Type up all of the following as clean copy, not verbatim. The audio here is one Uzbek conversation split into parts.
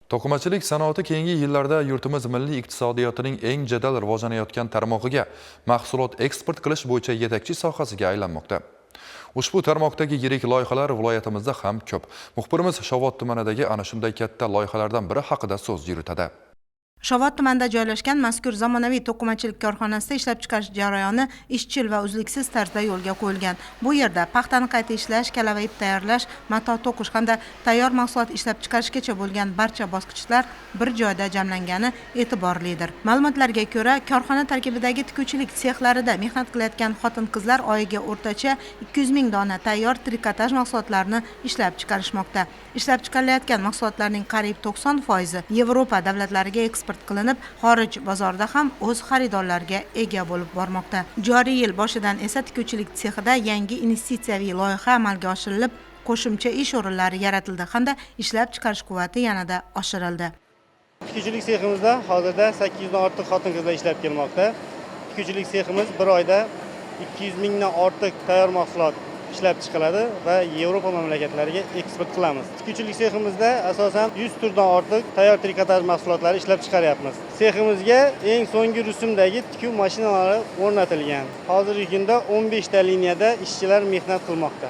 To'qimachilik sanoati keyingi yillarda yurtimiz milliy iqtisodiyotining eng jadal rivojlanayotgan tarmog'iga, mahsulot eksport qilish bo'yicha yetakchi sohasiga aylanmoqda. Ushbu tarmoqdagi yirik loyihalar viloyatimizda ham ko'p. Muxbirimiz Shovot tumanidagi ana shunday katta loyihalardan biri haqida so'z yuritadi. Shovot tumanida joylashgan mazkur zamonaviy to'qimachilik korxonasida ishlab chiqarish jarayoni izchil va uzluksiz tarzda yo'lga qo'yilgan. Bu yerda paxtani qayta ishlash, kalava ip tayyorlash, mato to'qish hamda tayyor mahsulot ishlab chiqarishgacha bo'lgan barcha bosqichlar bir joyda jamlangani e'tiborlidir. Ma'lumotlarga ko'ra, korxona tarkibidagi tikuvchilik sexlarida mehnat qilayotgan xotin-qizlar oyiga o'rtacha 200 ming dona tayyor trikotaj mahsulotlarini ishlab chiqarishmoqda. Ishlab chiqarilayotgan mahsulotlarning qariyb 90% Yevropa davlatlariga eksport qilinib, xorij bozorida ham o'z xaridorlariga ega bo'lib bormoqda. Joriy yil boshidan esa tikuvchilik sexida yangi investitsiyaviy loyiha amalga oshirilib, qo'shimcha ish o'rinlari yaratildi hamda ishlab chiqarish quvvati yanada oshirildi. Tikuvchilik seximizda hozirda 800 dan ortiq xotin-qizlar ishlab kelmoqda. Tikuvchilik seximiz bir oyda 200 mingdan ortiq tayyor mahsulot ishlab chiqiladi va Yevropa mamlakatlariga eksport qilamiz. Tikuvchilik seximizda asosan 100 turdan ortiq tayyor trikotaj mahsulotlari ishlab chiqaryapmiz. Seximizga eng so'nggi rusumdagi tikuv mashinalari o'rnatilgan. Hozirgi kunda 15 ta liniyada ishchilar mehnat qilmoqda.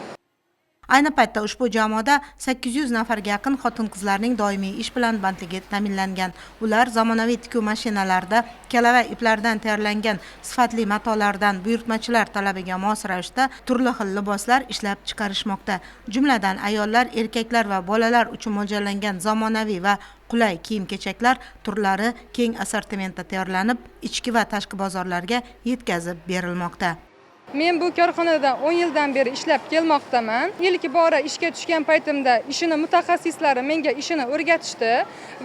Ayni paytda ushbu jamoada 800 nafarga yaqin xotin-qizlarning doimiy ish bilan bandligi ta'minlangan. Ular zamonaviy tikuv mashinalarida kalava iplardan tayyorlangan sifatli matolardan buyurtmachilar talabiga mos ravishda turli xil liboslar ishlab chiqarishmoqda. Jumladan ayollar, erkaklar va bolalar uchun mo'ljallangan zamonaviy va qulay kiyim-kechaklar turlari keng assortimentda tayyorlanib, ichki va tashqi bozorlarga yetkazib berilmoqda. Men bu korxonada 10 yildan beri ishlab kelmoqdaman. Ilk bora ishga tushgan paytimda ishini mutaxassislari menga ishini o'rgatishdi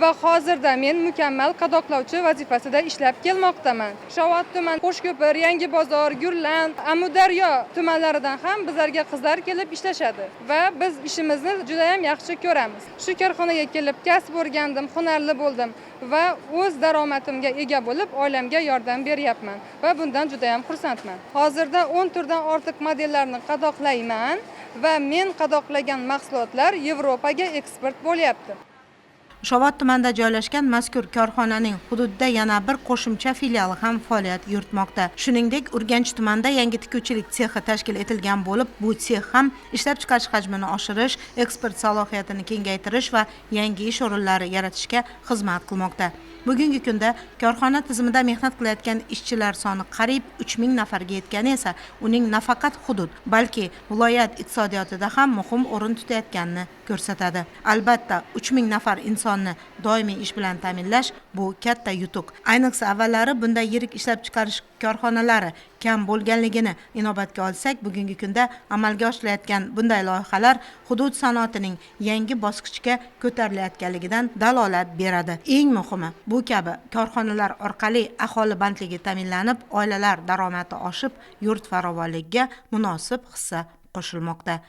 va hozirda men mukammal qadoqlovchi vazifasida ishlab kelmoqdaman. Shovot tuman, Qo'shko'pir, Yangibozor, Gurlan, Amudaryo tumanlaridan ham bizlarga qizlar kelib ishlashadi va biz ishimizni juda ham yaxshi ko'ramiz. Shu korxonaga kelib kasb o'rgandim, hunarli bo'ldim va o'z daromadimga ega bo'lib, oilamga yordam beryapman va bundan juda ham xursandman. Hozirda 10 turdan ortiq modellarni qadoqlayman va men qadoqlagan mahsulotlar Yevropaga eksport bo'lyapti. Shovot tumanida joylashgan mazkur korxonaning hududida yana bir qo'shimcha filiali ham faoliyat yuritmoqda. Shuningdek, Urganch tumanida yangi tikuvchilik sexi tashkil etilgan bo'lib, bu sex ham ishlab chiqarish hajmini oshirish, eksport salohiyatini kengaytirish va yangi ish o'rinlari yaratishga xizmat qilmoqda. Bugungi kunda korxona tizimida mehnat qilayotgan ishchilar soni qariyb 3000 nafarga yetgani esa uning nafaqat hudud, balki viloyat iqtisodiyotida ham muhim o'rin tutayotganini ko'rsatadi. Albatta, 3000 nafar insonni doimiy ish bilan ta'minlash bu katta yutuq. Ayniqsa avvallari bunday yirik ishlab chiqarish korxonalari kam bo'lganligini inobatga olsak, bugungi kunda amalga oshirilayotgan bunday loyihalar hudud sanoatining yangi bosqichga ko'tarilayotganligidan dalolat beradi. Eng muhimi, bu kabi korxonalar orqali aholi bandligi ta'minlanib, oilalar daromadi oshib, yurt farovonligiga munosib hissa qo'shilmoqda.